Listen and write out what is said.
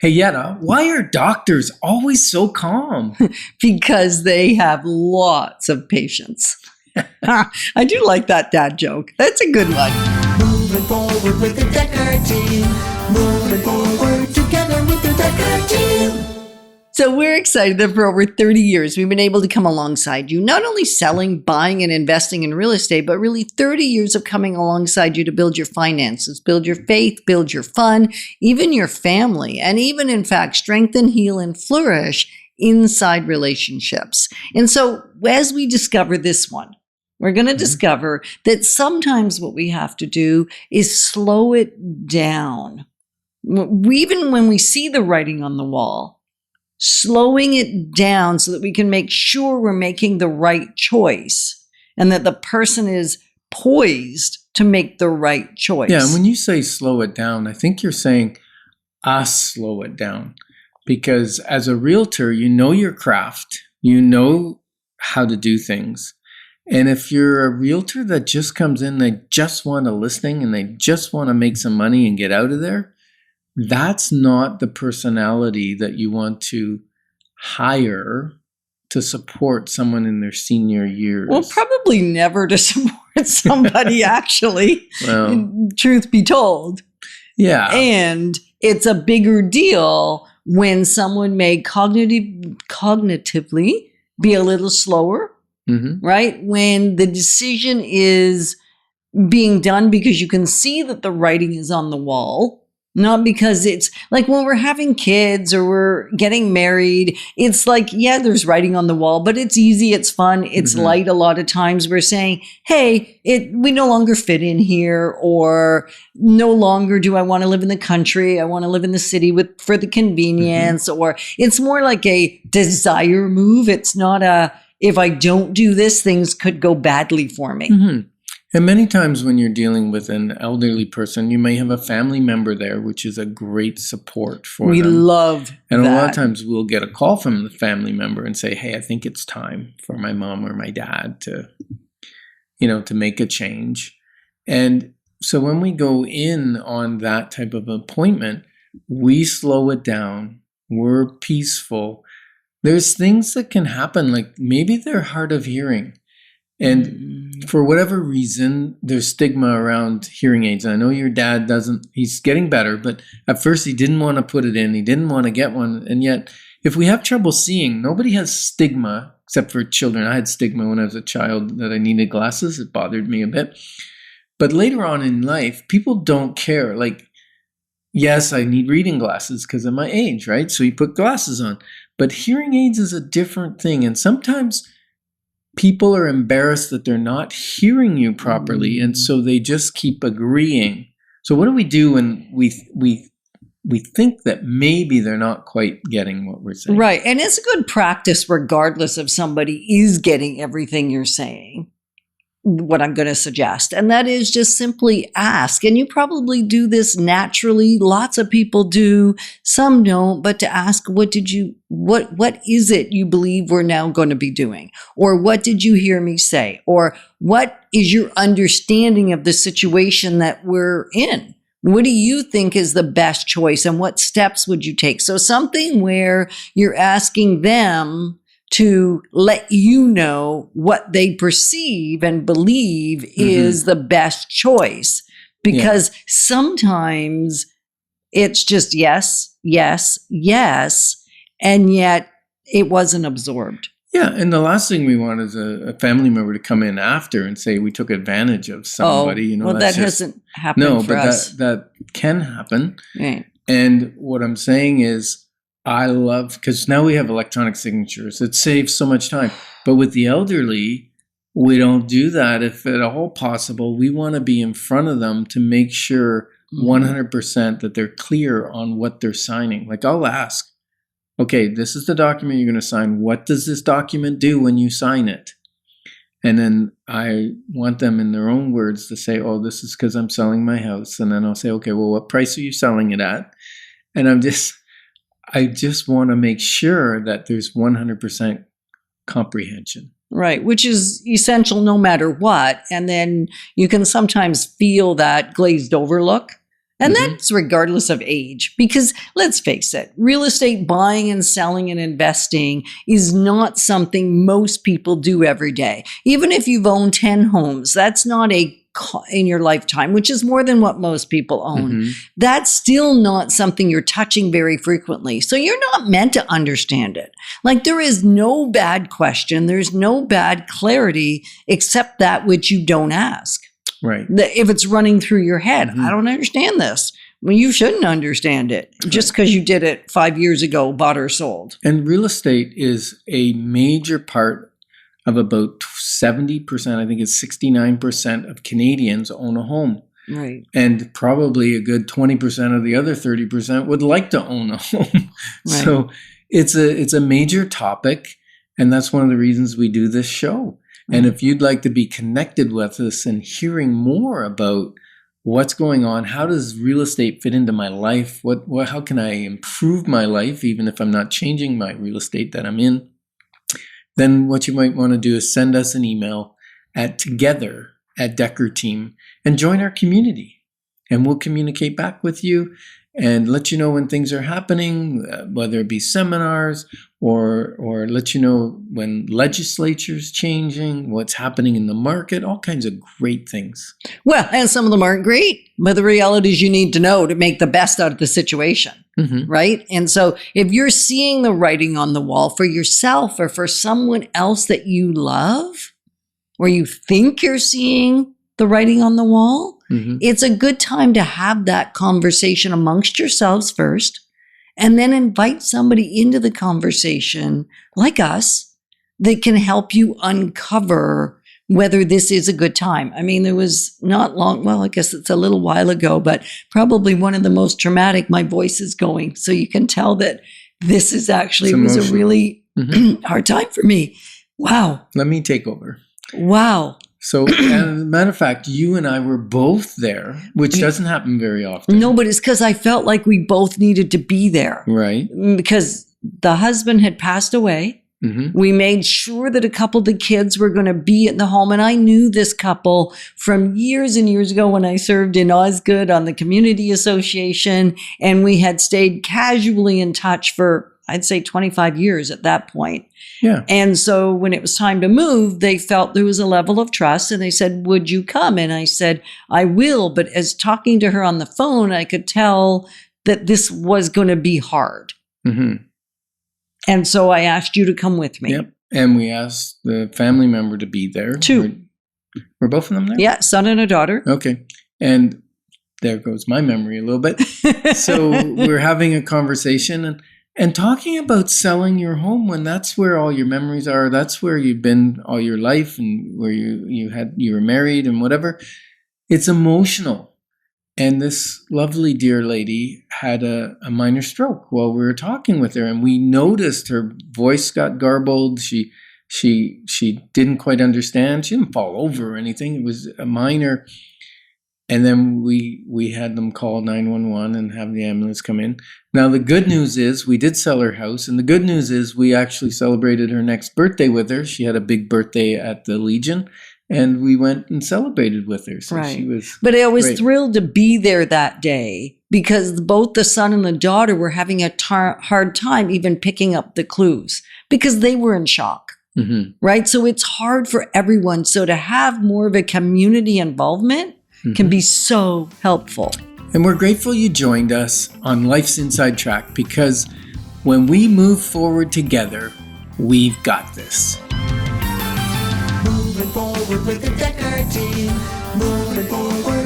Hey, Yetta, why are doctors always so calm? Because they have lots of patience. I do like that dad joke. That's a good one. Moving forward with the Decker team. Moving forward together with the Decker team. So we're excited that for over 30 years, we've been able to come alongside you, not only selling, buying, and investing in real estate, but really 30 years of coming alongside you to build your finances, build your faith, build your fun, even your family, and even, in fact, strengthen, heal, and flourish inside relationships. And so as we discover this one, we're going to discover that sometimes what we have to do is slow it down. Even when we see the writing on the wall, slowing it down so that we can make sure we're making the right choice and that the person is poised to make the right choice. Yeah, and when you say slow it down, I think you're saying us slow it down. Because as a realtor, you know your craft, you know how to do things. And if you're a realtor that just comes in, they just want a listing and they just want to make some money and get out of there, that's not the personality that you want to hire to support someone in their senior years. Well, probably never to support somebody, actually, truth be told. Yeah. And it's a bigger deal when someone may cognitively be a little slower, right? When the decision is being done because you can see that the writing is on the wall. Not because it's like when we're having kids or we're getting married, it's like, yeah, there's writing on the wall, but it's easy, it's fun, it's light. A lot of times we're saying, hey, we no longer fit in here, or no longer do I want to live in the country. I want to live in the city for the convenience, or it's more like a desire move. It's not a, if I don't do this, things could go badly for me. And many times when you're dealing with an elderly person, you may have a family member there, which is a great support for them. We love and that. A lot of times we'll get a call from the family member and say, hey, I think it's time for my mom or my dad to make a change. And so when we go in on that type of appointment, we slow it down. We're peaceful. There's things that can happen, like maybe they're hard of hearing. And for whatever reason, there's stigma around hearing aids. I know your dad doesn't, he's getting better, but at first he didn't want to put it in. He didn't want to get one. And yet, if we have trouble seeing, nobody has stigma except for children. I had stigma when I was a child that I needed glasses. It bothered me a bit. But later on in life, people don't care. Like, yes, I need reading glasses because of my age, right? So you put glasses on. But hearing aids is a different thing. And sometimes people are embarrassed that they're not hearing you properly, and so they just keep agreeing. So what do we do when we think that maybe they're not quite getting what we're saying? Right, and it's a good practice regardless if somebody is getting everything you're saying, what I'm going to suggest. And that is just simply ask. And you probably do this naturally. Lots of people do, some don't, but to ask, what is it you believe we're now going to be doing? Or what did you hear me say? Or what is your understanding of the situation that we're in? What do you think is the best choice, and what steps would you take? So something where you're asking them to let you know what they perceive and believe is the best choice. Because sometimes it's just yes, yes, yes, and yet it wasn't absorbed. Yeah, and the last thing we want is a family member to come in after and say we took advantage of somebody. That hasn't happened for us. That can happen. Right. And what I'm saying is, I love, because now we have electronic signatures. It saves so much time. But with the elderly, we don't do that. If at all possible, we want to be in front of them to make sure 100% that they're clear on what they're signing. Like, I'll ask, okay, this is the document you're going to sign. What does this document do when you sign it? And then I want them in their own words to say, oh, this is because I'm selling my house. And then I'll say, okay, well, what price are you selling it at? And I just want to make sure that there's 100% comprehension. Right, which is essential no matter what. And then you can sometimes feel that glazed over look. And that's regardless of age, because let's face it, real estate buying and selling and investing is not something most people do every day. Even if you've owned 10 homes, that's not in your lifetime, which is more than what most people own. That's still not something you're touching very frequently. So you're not meant to understand it. Like, there is no bad question. There's no bad clarity except that which you don't ask. Right. If it's running through your head, I don't understand this. Well, you shouldn't understand it just because you did it 5 years ago, bought or sold. And real estate is a major part of about 70%, I think it's 69% of Canadians own a home. Right. And probably a good 20% of the other 30% would like to own a home. Right. So it's a major topic. And that's one of the reasons we do this show. And if you'd like to be connected with us and hearing more about what's going on, how does real estate fit into my life? How can I improve my life, even if I'm not changing my real estate that I'm in? Then what you might want to do is send us an email at together@deckerteam and join our community. And we'll communicate back with you and let you know when things are happening, whether it be seminars or let you know when legislature's changing, what's happening in the market, all kinds of great things. Well, and some of them aren't great, but the realities you need to know to make the best out of the situation, right? And so if you're seeing the writing on the wall for yourself or for someone else that you love, or you think you're seeing the writing on the wall, it's a good time to have that conversation amongst yourselves first, and then invite somebody into the conversation like us that can help you uncover whether this is a good time. I mean, there was not long, well, I guess it's a little while ago, but probably one of the most traumatic, my voice is going. So you can tell that this is actually, was a really hard time for me. Wow. Let me take over. Wow. So, as a matter of fact, you and I were both there, which doesn't happen very often. No, but it's because I felt like we both needed to be there. Right. Because the husband had passed away. We made sure that a couple of the kids were going to be at the home. And I knew this couple from years and years ago when I served in Osgood on the Community Association. And we had stayed casually in touch for, I'd say, 25 years at that point. Yeah. And so when it was time to move, they felt there was a level of trust and they said, would you come? And I said, I will. But as talking to her on the phone, I could tell that this was going to be hard. And so I asked you to come with me. Yep. And we asked the family member to be there. Two. Were both of them there? Yeah, son and a daughter. Okay. And there goes my memory a little bit. So we're having a conversation and talking about selling your home when that's where all your memories are. That's where you've been all your life and where you were married and whatever. It's emotional. And this lovely dear lady had a minor stroke while we were talking with her, and we noticed her voice got garbled. She didn't quite understand. She didn't fall over or anything. It was a minor. And then we had them call 911 and have the ambulance come in. Now, the good news is we did sell her house. And the good news is we actually celebrated her next birthday with her. She had a big birthday at the Legion. And we went and celebrated with her. So right. She was But I was great. thrilled to be there that day because both the son and the daughter were having a hard time even picking up the clues because they were in shock. Right? So it's hard for everyone. So to have more of a community involvement can be so helpful. And we're grateful you joined us on Life's Inside Track because when we move forward together, we've got this. Moving forward with the Decker team. Moving forward